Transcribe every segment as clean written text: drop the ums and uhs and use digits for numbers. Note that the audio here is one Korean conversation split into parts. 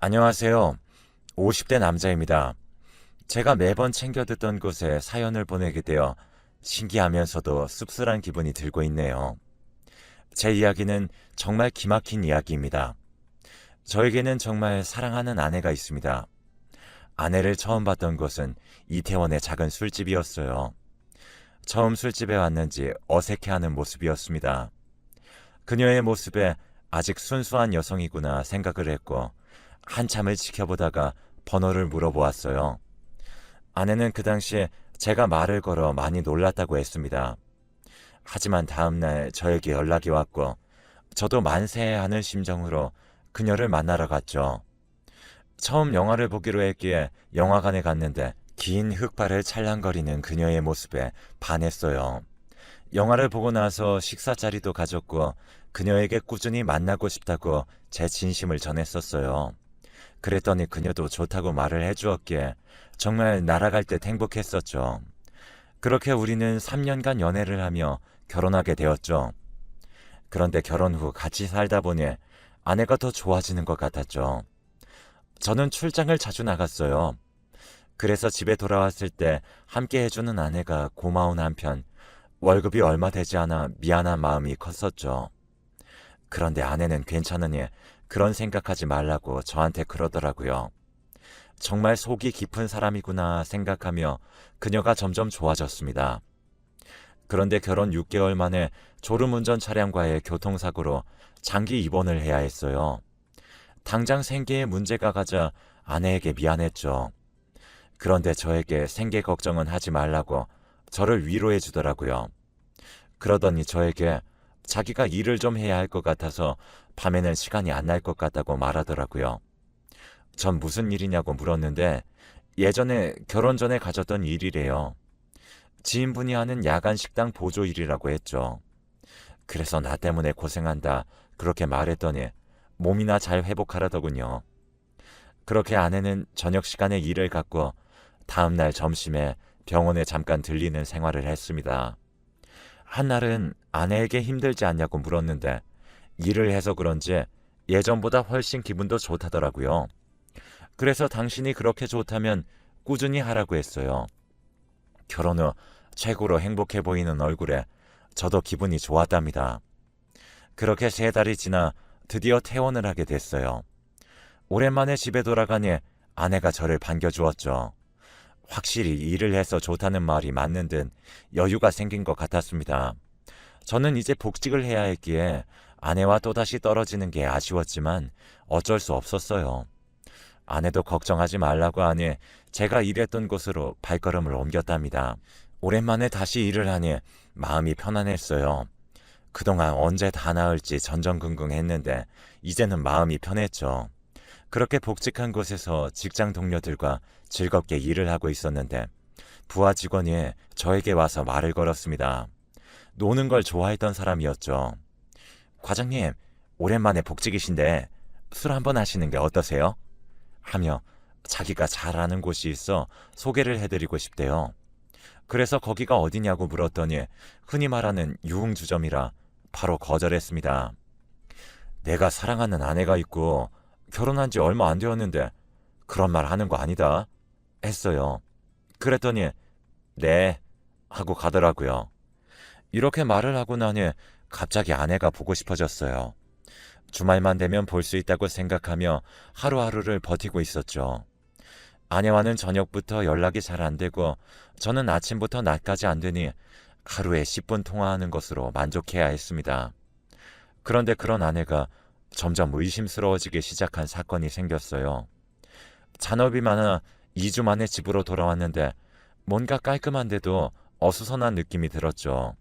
안녕하세요. 50대 남자입니다. 제가 매번 챙겨 듣던 곳에 사연을 보내게 되어 신기하면서도 씁쓸한 기분이 들고 있네요. 제 이야기는 정말 기막힌 이야기입니다. 저에게는 정말 사랑하는 아내가 있습니다. 아내를 처음 봤던 곳은 이태원의 작은 술집이었어요. 처음 술집에 왔는지 어색해하는 모습이었습니다. 그녀의 모습에 아직 순수한 여성이구나 생각을 했고 한참을 지켜보다가 번호를 물어보았어요. 아내는 그 당시에 제가 말을 걸어 많이 놀랐다고 했습니다. 하지만 다음날 저에게 연락이 왔고 저도 만세하는 심정으로 그녀를 만나러 갔죠. 처음 영화를 보기로 했기에 영화관에 갔는데 긴 흑발을 찰랑거리는 그녀의 모습에 반했어요. 영화를 보고 나서 식사 자리도 가졌고 그녀에게 꾸준히 만나고 싶다고 제 진심을 전했었어요. 그랬더니 그녀도 좋다고 말을 해주었기에 정말 날아갈 듯 행복했었죠. 그렇게 우리는 3년간 연애를 하며 결혼하게 되었죠. 그런데 결혼 후 같이 살다 보니 아내가 더 좋아지는 것 같았죠. 저는 출장을 자주 나갔어요. 그래서 집에 돌아왔을 때 함께 해주는 아내가 고마운 한편 월급이 얼마 되지 않아 미안한 마음이 컸었죠. 그런데 아내는 괜찮으니 그런 생각하지 말라고 저한테 그러더라고요. 정말 속이 깊은 사람이구나 생각하며 그녀가 점점 좋아졌습니다. 그런데 결혼 6개월 만에 졸음운전 차량과의 교통사고로 장기 입원을 해야 했어요. 당장 생계에 문제가 가자 아내에게 미안했죠. 그런데 저에게 생계 걱정은 하지 말라고 저를 위로해 주더라고요. 그러더니 저에게 자기가 일을 좀 해야 할 것 같아서 밤에는 시간이 안 날 것 같다고 말하더라고요. 전 무슨 일이냐고 물었는데 예전에 결혼 전에 가졌던 일이래요. 지인분이 하는 야간 식당 보조 일이라고 했죠. 그래서 나 때문에 고생한다 그렇게 말했더니 몸이나 잘 회복하라더군요. 그렇게 아내는 저녁 시간에 일을 갖고 다음날 점심에 병원에 잠깐 들리는 생활을 했습니다. 한날은 아내에게 힘들지 않냐고 물었는데 일을 해서 그런지 예전보다 훨씬 기분도 좋다더라고요. 그래서 당신이 그렇게 좋다면 꾸준히 하라고 했어요. 결혼 후 최고로 행복해 보이는 얼굴에 저도 기분이 좋았답니다. 그렇게 3달이 지나 드디어 퇴원을 하게 됐어요. 오랜만에 집에 돌아가니 아내가 저를 반겨주었죠. 확실히 일을 해서 좋다는 말이 맞는 듯 여유가 생긴 것 같았습니다. 저는 이제 복직을 해야 했기에 아내와 또다시 떨어지는 게 아쉬웠지만 어쩔 수 없었어요. 아내도 걱정하지 말라고 하니 제가 일했던 곳으로 발걸음을 옮겼답니다. 오랜만에 다시 일을 하니 마음이 편안했어요. 그동안 언제 다 나을지 전전긍긍했는데 이제는 마음이 편했죠. 그렇게 복직한 곳에서 직장 동료들과 즐겁게 일을 하고 있었는데 부하 직원이 저에게 와서 말을 걸었습니다. 노는 걸 좋아했던 사람이었죠. 과장님, 오랜만에 복직이신데 술 한번 하시는 게 어떠세요? 하며 자기가 잘 아는 곳이 있어 소개를 해드리고 싶대요. 그래서 거기가 어디냐고 물었더니 흔히 말하는 유흥주점이라 바로 거절했습니다. 내가 사랑하는 아내가 있고 결혼한 지 얼마 안 되었는데 그런 말 하는 거 아니다 했어요. 그랬더니 네 하고 가더라고요. 이렇게 말을 하고 나니 갑자기 아내가 보고 싶어졌어요. 주말만 되면 볼 수 있다고 생각하며 하루하루를 버티고 있었죠. 아내와는 저녁부터 연락이 잘 안 되고 저는 아침부터 낮까지 안 되니 하루에 10분 통화하는 것으로 만족해야 했습니다. 그런데 그런 아내가 점점 의심스러워지기 시작한 사건이 생겼어요. 잔업이 많아 2주 만에 집으로 돌아왔는데 뭔가 깔끔한데도 어수선한 느낌이 들었죠.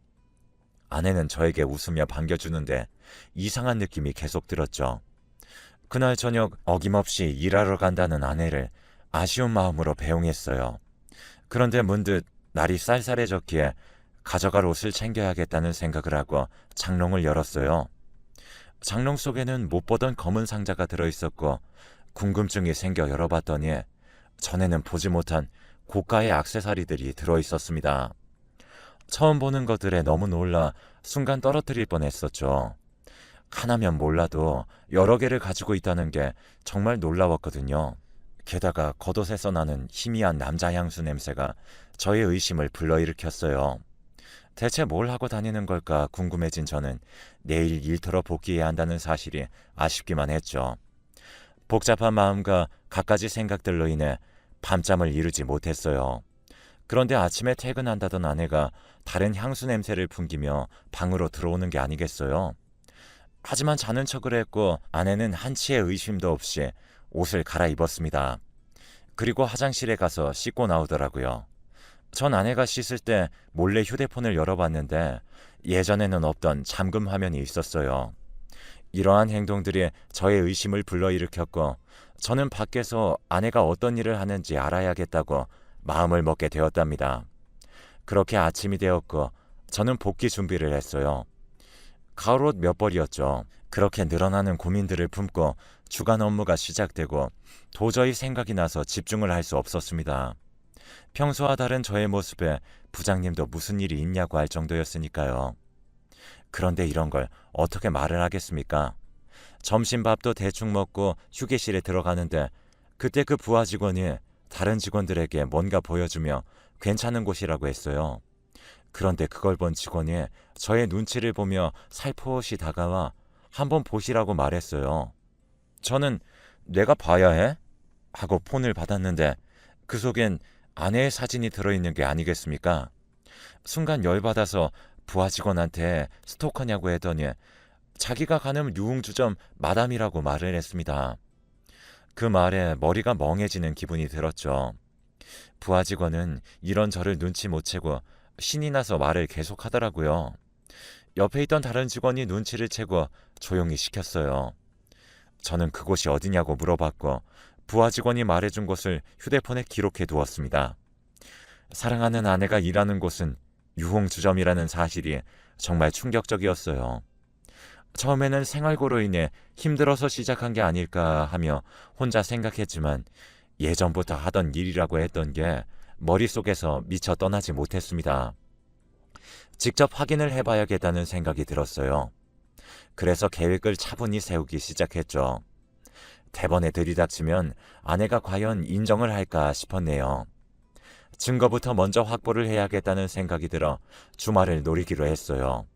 아내는 저에게 웃으며 반겨주는데 이상한 느낌이 계속 들었죠. 그날 저녁 어김없이 일하러 간다는 아내를 아쉬운 마음으로 배웅했어요. 그런데 문득 날이 쌀쌀해졌기에 가져갈 옷을 챙겨야겠다는 생각을 하고 장롱을 열었어요. 장롱 속에는 못 보던 검은 상자가 들어있었고 궁금증이 생겨 열어봤더니 전에는 보지 못한 고가의 액세서리들이 하나면 몰라도 여러 개를 가지고 있다는 게 정말 놀라웠거든요. 게다가 겉옷에서 나는 희미한 남자 향수 냄새가 저의 의심을 불러일으켰어요. 대체 뭘 하고 다니는 걸까 궁금해진 저는 내일 일터로 복귀해야 한다는 사실이 아쉽기만 했죠. 복잡한 마음과 갖가지 생각들로 인해 밤잠을 이루지 못했어요. 그런데 아침에 퇴근한다던 아내가 다른 향수 냄새를 풍기며 방으로 들어오는 게 아니겠어요? 하지만 자는 척을 했고 아내는 한치의 의심도 없이 옷을 갈아입었습니다. 그리고 화장실에 가서 씻고 나오더라고요. 전 아내가 씻을 때 몰래 휴대폰을 열어봤는데 예전에는 없던 잠금 화면이 있었어요. 이러한 행동들이 저의 의심을 불러일으켰고 저는 밖에서 아내가 어떤 일을 하는지 알아야겠다고 마음을 먹게 되었답니다. 그렇게 아침이 되었고 저는 복귀 준비를 했어요. 가을옷 몇 벌이었죠. 그렇게 늘어나는 고민들을 품고 주간 업무가 시작되고 도저히 생각이 나서 집중을 할 수 없었습니다. 평소와 다른 저의 모습에 부장님도 무슨 일이 있냐고 할 정도였으니까요. 그런데 이런 걸 어떻게 말을 하겠습니까? 점심밥도 대충 먹고 휴게실에 들어가는데 그때 그 부하 직원이 다른 직원들에게 뭔가 보여주며 괜찮은 곳이라고 했어요. 그런데 그걸 본 직원이 저의 눈치를 보며 살포시 다가와 한번 보시라고 말했어요. 저는 내가 봐야 해? 하고 폰을 받았는데 그 속엔 아내의 사진이 들어있는 게 아니겠습니까? 순간 열받아서 부하 직원한테 스토커냐고 했더니 자기가 가는 유흥주점 마담이라고 말을 했습니다. 그 말에 머리가 멍해지는 기분이 들었죠. 부하 직원은 이런 저를 눈치 못 채고 신이 나서 말을 계속하더라고요. 옆에 있던 다른 직원이 눈치를 채고 조용히 시켰어요. 저는 그곳이 어디냐고 물어봤고 부하 직원이 말해준 곳을 휴대폰에 기록해 두었습니다. 사랑하는 아내가 일하는 곳은 유흥주점이라는 사실이 정말 충격적이었어요. 처음에는 생활고로 인해 힘들어서 시작한 게 아닐까 하며 혼자 생각했지만 예전부터 하던 일이라고 했던 게 머릿속에서 미처 떠나지 못했습니다. 직접 확인을 해봐야겠다는 생각이 들었어요. 그래서 계획을 차분히 세우기 시작했죠. 대번에 들이닥치면 아내가 과연 인정을 할까 싶었네요. 증거부터 먼저 확보를 해야겠다는 생각이 들어 주말을 노리기로 했어요.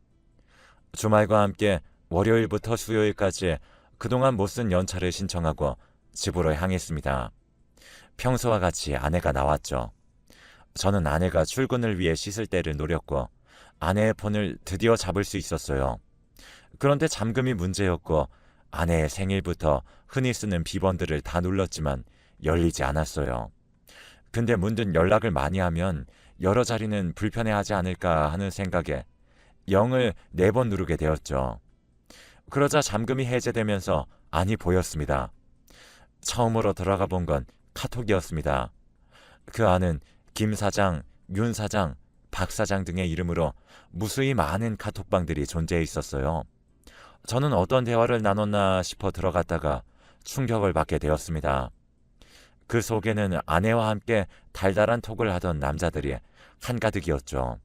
주말과 함께 월요일부터 수요일까지 그동안 못 쓴 연차를 신청하고 집으로 향했습니다. 평소와 같이 아내가 나왔죠. 저는 아내가 출근을 위해 씻을 때를 노렸고 아내의 폰을 드디어 잡을 수 있었어요. 그런데 잠금이 문제였고 아내의 생일부터 흔히 쓰는 비번들을 다 눌렀지만 열리지 않았어요. 근데 문득 연락을 많이 하면 여러 자리는 불편해하지 않을까 하는 생각에 0을 4번 누르게 되었죠. 그러자 잠금이 해제되면서 안이 보였습니다. 처음으로 들어가 본 건 카톡이었습니다. 그 안은 김 사장, 윤 사장, 박 사장 등의 이름으로 무수히 많은 카톡방들이 존재해 있었어요. 저는 어떤 대화를 나눴나 싶어 들어갔다가 충격을 받게 되었습니다. 그 속에는 아내와 함께 달달한 톡을 하던 남자들이 한가득이었죠.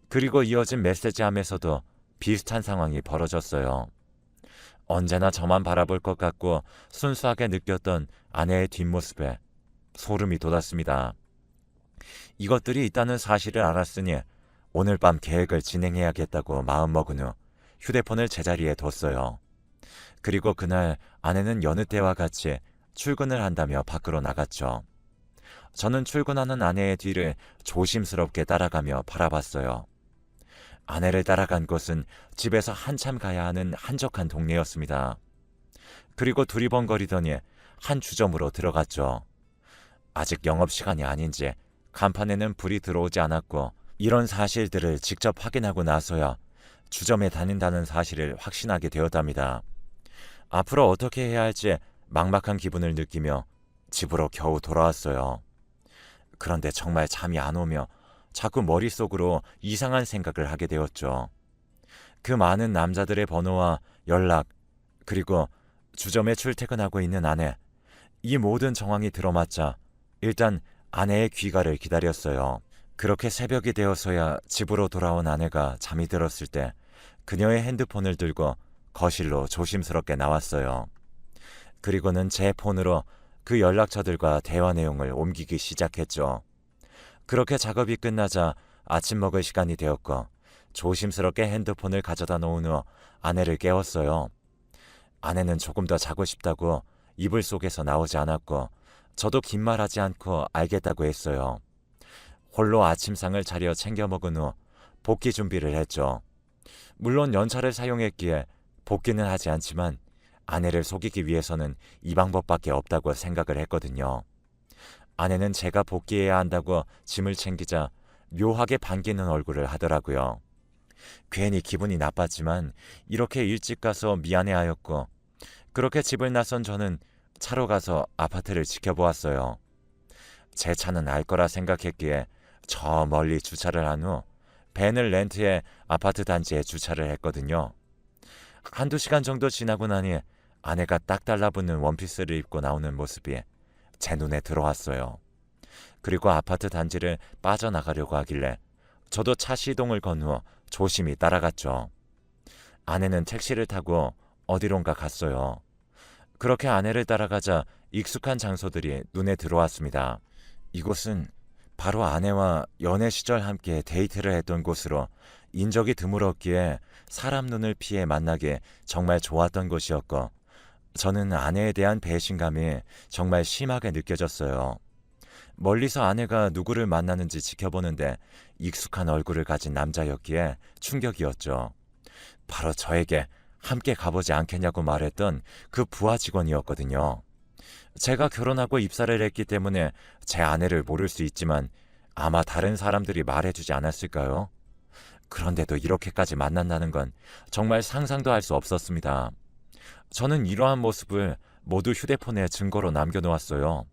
그리고 이어진 메시지함에서도 비슷한 상황이 벌어졌어요. 언제나 저만 바라볼 것 같고 순수하게 느꼈던 아내의 뒷모습에 소름이 돋았습니다. 이것들이 있다는 사실을 알았으니 오늘 밤 계획을 진행해야겠다고 마음먹은 후 휴대폰을 제자리에 뒀어요. 그리고 그날 아내는 여느 때와 같이 출근을 한다며 밖으로 나갔죠. 저는 출근하는 아내의 뒤를 조심스럽게 따라가며 바라봤어요. 아내를 따라간 곳은 집에서 한참 가야 하는 한적한 동네였습니다. 그리고 두리번거리더니 한 주점으로 들어갔죠. 아직 영업시간이 아닌지 간판에는 불이 들어오지 않았고 이런 사실들을 직접 확인하고 나서야 주점에 다닌다는 사실을 확신하게 되었답니다. 앞으로 어떻게 해야 할지 막막한 기분을 느끼며 집으로 겨우 돌아왔어요. 그런데 정말 잠이 안 오며 자꾸 머릿속으로 이상한 생각을 하게 되었죠. 그 많은 남자들의 번호와 연락, 그리고 주점에 출퇴근하고 있는 아내, 이 모든 정황이 들어맞자 일단 아내의 귀가를 기다렸어요. 그렇게 새벽이 되어서야 집으로 돌아온 아내가 잠이 들었을 때 그녀의 핸드폰을 들고 거실로 조심스럽게 나왔어요. 그리고는 제 폰으로 그 연락처들과 대화 내용을 옮기기 시작했죠. 그렇게 작업이 끝나자 아침 먹을 시간이 되었고 조심스럽게 핸드폰을 가져다 놓은 후 아내를 깨웠어요. 아내는 조금 더 자고 싶다고 이불 속에서 나오지 않았고 저도 긴 말하지 않고 알겠다고 했어요. 홀로 아침상을 차려 챙겨 먹은 후 볶기 준비를 했죠. 물론 연차를 사용했기에 볶기는 하지 않지만 아내를 속이기 위해서는 이 방법밖에 없다고 생각을 했거든요. 아내는 제가 복귀해야 한다고 짐을 챙기자 묘하게 반기는 얼굴을 하더라고요. 괜히 기분이 나빴지만 이렇게 일찍 가서 미안해하였고 그렇게 집을 나선 저는 차로 가서 아파트를 지켜보았어요. 제 차는 알 거라 생각했기에 저 멀리 주차를 한 후 밴을 렌트해 아파트 단지에 주차를 했거든요. 한두 시간 정도 지나고 나니 아내가 딱 달라붙는 원피스를 입고 나오는 모습이 제 눈에 들어왔어요. 그리고 아파트 단지를 빠져나가려고 하길래 저도 차 시동을 건 후 조심히 따라갔죠. 아내는 택시를 타고 어디론가 갔어요. 그렇게 아내를 따라가자 익숙한 장소들이 눈에 들어왔습니다. 이곳은 바로 아내와 연애 시절 함께 데이트를 했던 곳으로 인적이 드물었기에 사람 눈을 피해 만나기 정말 좋았던 곳이었고 저는 아내에 대한 배신감이 정말 심하게 느껴졌어요. 멀리서 아내가 누구를 만나는지 지켜보는데 익숙한 얼굴을 가진 남자였기에 충격이었죠. 바로 저에게 함께 가보지 않겠냐고 말했던 그 부하 직원이었거든요. 제가 결혼하고 입사를 했기 때문에 제 아내를 모를 수 있지만 아마 다른 사람들이 말해주지 않았을까요? 그런데도 이렇게까지 만난다는 건 정말 상상도 할 수 없었습니다. 저는 이러한 모습을 모두 휴대폰에 증거로 남겨놓았어요.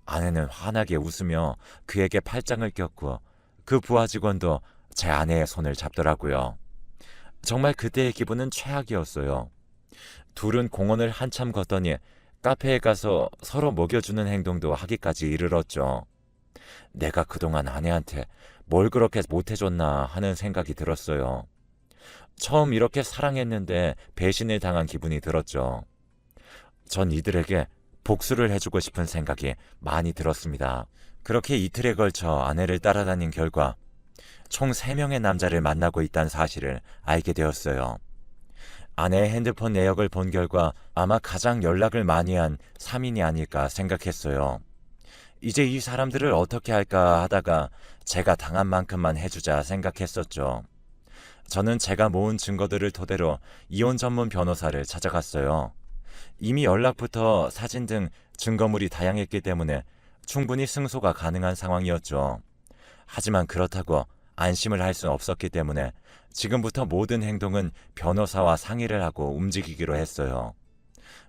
아내는 환하게 웃으며 그에게 팔짱을 꼈고 그 부하 직원도 제 아내의 손을 잡더라고요. 정말 그때의 기분은 최악이었어요. 둘은 공원을 한참 걷더니 카페에 가서 서로 먹여주는 행동도 하기까지 이르렀죠. 내가 그동안 아내한테 뭘 그렇게 못해줬나 하는 생각이 들었어요. 처음 이렇게 사랑했는데 배신을 당한 기분이 들었죠. 전 이들에게 복수를 해주고 싶은 생각이 많이 들었습니다. 그렇게 이틀에 걸쳐 아내를 따라다닌 결과 총 3명의 남자를 만나고 있다는 사실을 알게 되었어요. 아내의 핸드폰 내역을 본 결과 아마 가장 연락을 많이 한 3인이 아닐까 생각했어요. 이제 이 사람들을 어떻게 할까 하다가 제가 당한 만큼만 해주자 생각했었죠. 저는 제가 모은 증거들을 토대로 이혼 전문 변호사를 찾아갔어요. 이미 연락부터 사진 등 증거물이 다양했기 때문에 충분히 승소가 가능한 상황이었죠. 하지만 그렇다고 안심을 할 수 없었기 때문에 지금부터 모든 행동은 변호사와 상의를 하고 움직이기로 했어요.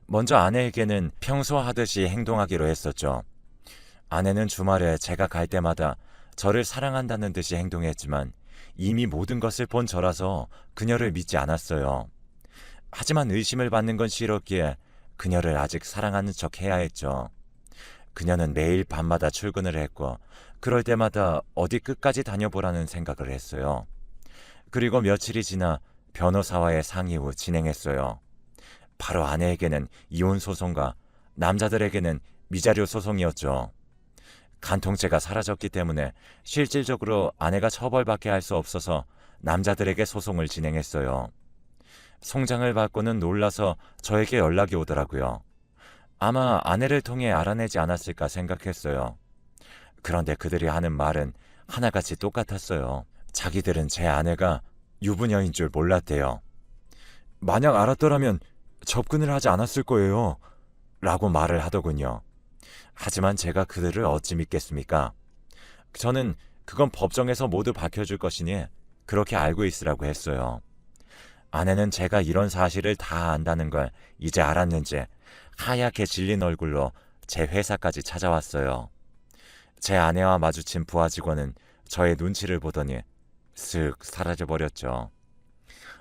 먼저 아내에게는 평소 하듯이 행동하기로 했었죠. 아내는 주말에 제가 갈 때마다 저를 사랑한다는 듯이 행동했지만 이미 모든 것을 본 저라서 그녀를 믿지 않았어요. 하지만 의심을 받는 건 싫었기에 그녀를 아직 사랑하는 척 해야 했죠. 그녀는 매일 밤마다 출근을 했고 그럴 때마다 어디 끝까지 다녀보라는 생각을 했어요. 그리고 며칠이 지나 변호사와의 상의 후 진행했어요. 바로 아내에게는 이혼 소송과 남자들에게는 미자료 소송이었죠. 간통죄가 사라졌기 때문에 실질적으로 아내가 처벌받게 할 수 없어서 남자들에게 소송을 진행했어요. 송장을 받고는 놀라서 저에게 연락이 오더라고요. 아마 아내를 통해 알아내지 않았을까 생각했어요. 그런데 그들이 하는 말은 하나같이 똑같았어요. 자기들은 제 아내가 유부녀인 줄 몰랐대요. 만약 알았더라면 접근을 하지 않았을 거예요. 라고 말을 하더군요. 하지만 제가 그들을 어찌 믿겠습니까? 저는 그건 법정에서 모두 밝혀줄 것이니 그렇게 알고 있으라고 했어요. 아내는 제가 이런 사실을 다 안다는 걸 이제 알았는지 하얗게 질린 얼굴로 제 회사까지 찾아왔어요. 제 아내와 마주친 부하 직원은 저의 눈치를 보더니 쓱 사라져버렸죠.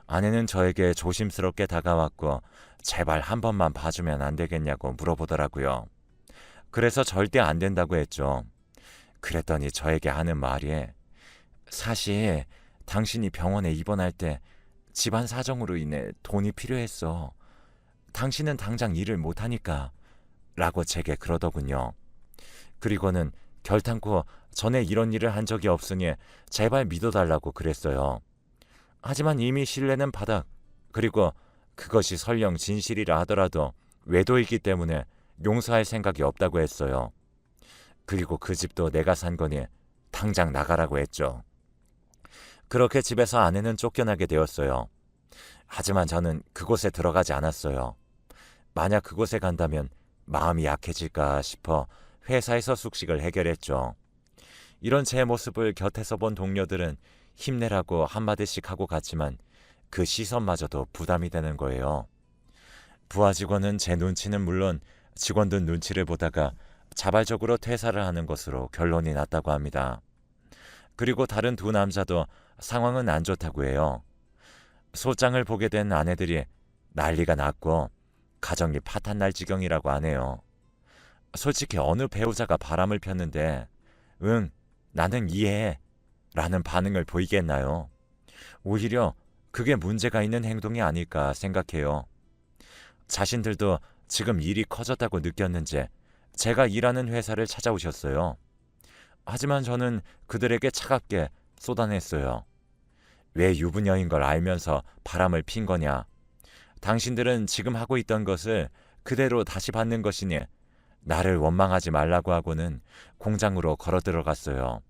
아내는 저에게 조심스럽게 다가왔고 제발 한 번만 봐주면 안 되겠냐고 물어보더라고요. 그래서 절대 안 된다고 했죠. 그랬더니 저에게 하는 말이 사실 당신이 병원에 입원할 때 집안 사정으로 인해 돈이 필요했어. 당신은 당장 일을 못하니까 라고 제게 그러더군요. 그리고는 결탄코 전에 이런 일을 한 적이 없으니 제발 믿어달라고 그랬어요. 하지만 이미 신뢰는 바닥, 그리고 그것이 설령 진실이라 하더라도 외도이기 때문에 용서할 생각이 없다고 했어요. 그리고 그 집도 내가 산 거니 당장 나가라고 했죠. 그렇게 집에서 아내는 쫓겨나게 되었어요. 하지만 저는 그곳에 들어가지 않았어요. 만약 그곳에 간다면 마음이 약해질까 싶어 회사에서 숙식을 해결했죠. 이런 제 모습을 곁에서 본 동료들은 힘내라고 한마디씩 하고 갔지만 그 시선마저도 부담이 되는 거예요. 부하 직원은 제 눈치는 물론 직원들 눈치를 보다가 자발적으로 퇴사를 하는 것으로 결론이 났다고 합니다. 그리고 다른 두 남자도 상황은 안 좋다고 해요. 소장을 보게 된 아내들이 난리가 났고 가정이 파탄날 지경이라고 하네요. 솔직히 어느 배우자가 바람을 폈는데 응, 나는 이해해 라는 반응을 보이겠나요? 오히려 그게 문제가 있는 행동이 아닐까 생각해요. 자신들도 지금 일이 커졌다고 느꼈는지 제가 일하는 회사를 찾아오셨어요. 하지만 저는 그들에게 차갑게 쏟아냈어요. 왜 유부녀인 걸 알면서 바람을 핀 거냐? 당신들은 지금 하고 있던 것을 그대로 다시 받는 것이니 나를 원망하지 말라고 하고는 공장으로 걸어 들어갔어요.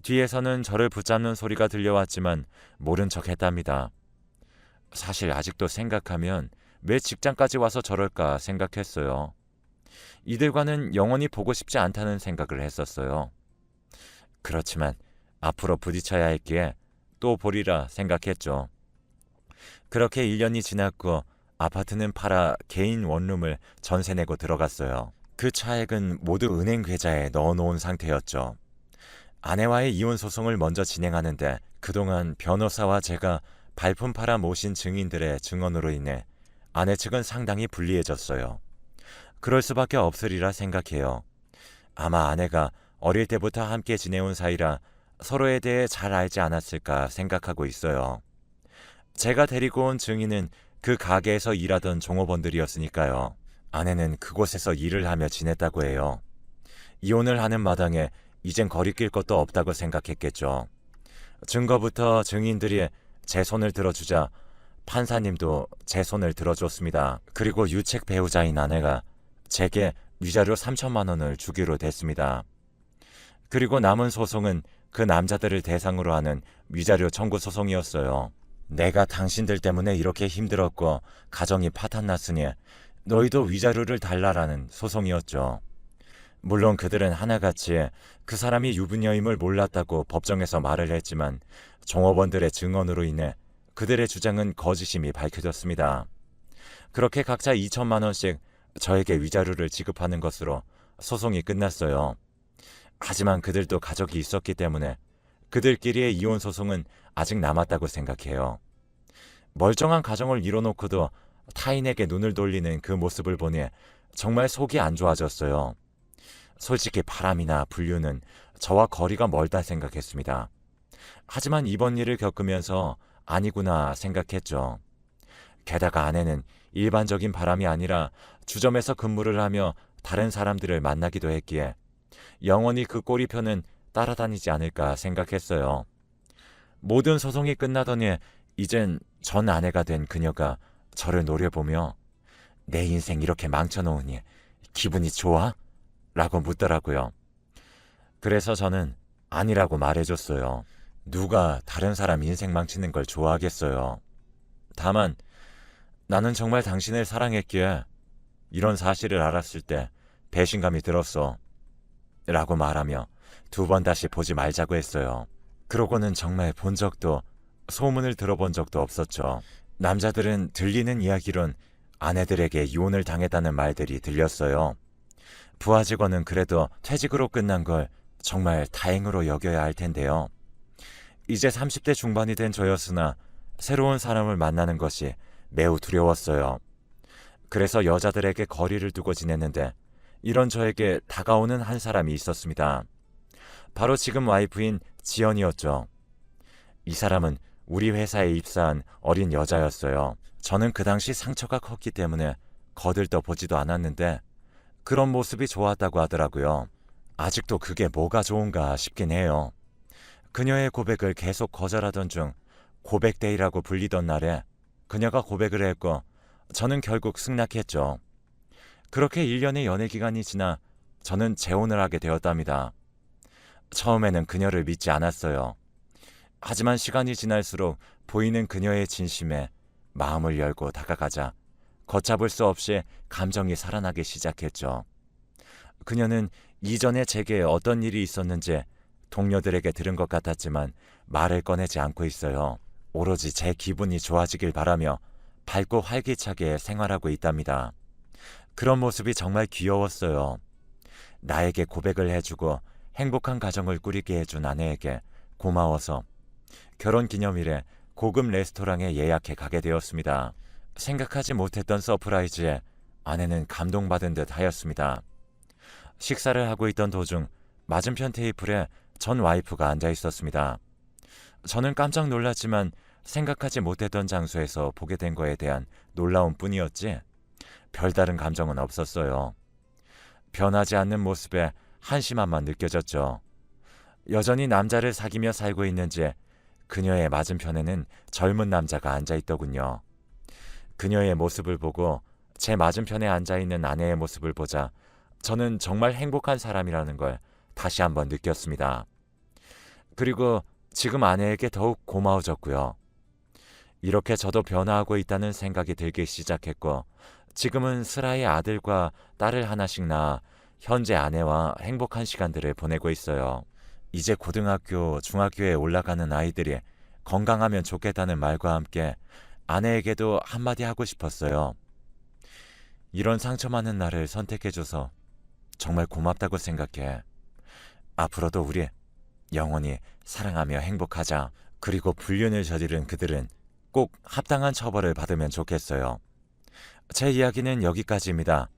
뒤에서는 저를 붙잡는 소리가 들려왔지만 모른 척 했답니다. 사실 아직도 생각하면 왜 직장까지 와서 저럴까 생각했어요. 이들과는 영원히 보고 싶지 않다는 생각을 했었어요. 그렇지만 앞으로 부딪혀야 했기에 또 보리라 생각했죠. 그렇게 1년이 지났고 아파트는 팔아 개인 원룸을 전세 내고 들어갔어요. 그 차액은 모두 은행 계좌에 넣어놓은 상태였죠. 아내와의 이혼 소송을 먼저 진행하는데 그동안 변호사와 제가 발품 팔아 모신 증인들의 증언으로 인해 아내 측은 상당히 불리해졌어요. 그럴 수밖에 없으리라 생각해요. 아마 아내가 어릴 때부터 함께 지내온 사이라 서로에 대해 잘 알지 않았을까 생각하고 있어요. 제가 데리고 온 증인은 그 가게에서 일하던 종업원들이었으니까요. 아내는 그곳에서 일을 하며 지냈다고 해요. 이혼을 하는 마당에 이젠 거리낄 것도 없다고 생각했겠죠. 증거부터 증인들이 제 손을 들어주자 판사님도 제 손을 들어줬습니다. 그리고 유책 배우자인 아내가 제게 위자료 3천만 원을 주기로 됐습니다. 그리고 남은 소송은 그 남자들을 대상으로 하는 위자료 청구 소송이었어요. 내가 당신들 때문에 이렇게 힘들었고 가정이 파탄났으니 너희도 위자료를 달라라는 소송이었죠. 물론 그들은 하나같이 그 사람이 유부녀임을 몰랐다고 법정에서 말을 했지만 종업원들의 증언으로 인해 그들의 주장은 거짓임이 밝혀졌습니다. 그렇게 각자 2천만 원씩 저에게 위자료를 지급하는 것으로 소송이 끝났어요. 하지만 그들도 가족이 있었기 때문에 그들끼리의 이혼 소송은 아직 남았다고 생각해요. 멀쩡한 가정을 이뤄놓고도 타인에게 눈을 돌리는 그 모습을 보니 정말 속이 안 좋아졌어요. 솔직히 바람이나 불륜은 저와 거리가 멀다 생각했습니다. 하지만 이번 일을 겪으면서 아니구나 생각했죠. 게다가 아내는 일반적인 바람이 아니라 주점에서 근무를 하며 다른 사람들을 만나기도 했기에 영원히 그 꼬리표는 따라다니지 않을까 생각했어요. 모든 소송이 끝나더니 이젠 전 아내가 된 그녀가 저를 노려보며 내 인생 이렇게 망쳐놓으니 기분이 좋아? 라고 묻더라고요. 그래서 저는 아니라고 말해줬어요. 누가 다른 사람 인생 망치는 걸 좋아하겠어요. 다만 나는 정말 당신을 사랑했기에 이런 사실을 알았을 때 배신감이 들었어. 라고 말하며 두 번 다시 보지 말자고 했어요. 그러고는 정말 본 적도 소문을 들어본 적도 없었죠. 남자들은 들리는 이야기론 아내들에게 이혼을 당했다는 말들이 들렸어요. 부하 직원은 그래도 퇴직으로 끝난 걸 정말 다행으로 여겨야 할 텐데요. 이제 30대 중반이 된 저였으나 새로운 사람을 만나는 것이 매우 두려웠어요. 그래서 여자들에게 거리를 두고 지냈는데 이런 저에게 다가오는 한 사람이 있었습니다. 바로 지금 와이프인 지연이었죠. 이 사람은 우리 회사에 입사한 어린 여자였어요. 저는 그 당시 상처가 컸기 때문에 거들떠 보지도 않았는데 그런 모습이 좋았다고 하더라고요. 아직도 그게 뭐가 좋은가 싶긴 해요. 그녀의 고백을 계속 거절하던 중 고백데이라고 불리던 날에 그녀가 고백을 했고 저는 결국 승낙했죠. 그렇게 1년의 연애 기간이 지나 저는 재혼을 하게 되었답니다. 처음에는 그녀를 믿지 않았어요. 하지만 시간이 지날수록 보이는 그녀의 진심에 마음을 열고 다가가자 걷잡을 수 없이 감정이 살아나기 시작했죠. 그녀는 이전에 제게 어떤 일이 있었는지 동료들에게 들은 것 같았지만 말을 꺼내지 않고 있어요. 오로지 제 기분이 좋아지길 바라며 밝고 활기차게 생활하고 있답니다. 그런 모습이 정말 귀여웠어요. 나에게 고백을 해주고 행복한 가정을 꾸리게 해준 아내에게 고마워서 결혼 기념일에 고급 레스토랑에 예약해 가게 되었습니다. 생각하지 못했던 서프라이즈에 아내는 감동받은 듯 하였습니다. 식사를 하고 있던 도중 맞은편 테이블에 전 와이프가 앉아 있었습니다. 저는 깜짝 놀랐지만 생각하지 못했던 장소에서 보게 된 거에 대한 놀라움 뿐이었지 별다른 감정은 없었어요. 변하지 않는 모습에 한심함만 느껴졌죠. 여전히 남자를 사귀며 살고 있는지 그녀의 맞은편에는 젊은 남자가 앉아 있더군요. 그녀의 모습을 보고 제 맞은편에 앉아 있는 아내의 모습을 보자 저는 정말 행복한 사람이라는 걸 다시 한번 느꼈습니다. 그리고 지금 아내에게 더욱 고마워졌고요. 이렇게 저도 변화하고 있다는 생각이 들기 시작했고 지금은 슬아의 아들과 딸을 하나씩 낳아 현재 아내와 행복한 시간들을 보내고 있어요. 이제 고등학교, 중학교에 올라가는 아이들이 건강하면 좋겠다는 말과 함께 아내에게도 한마디 하고 싶었어요. 이런 상처 많은 나를 선택해줘서 정말 고맙다고 생각해. 앞으로도 우리 영원히 사랑하며 행복하자. 그리고 불륜을 저지른 그들은 꼭 합당한 처벌을 받으면 좋겠어요. 제 이야기는 여기까지입니다.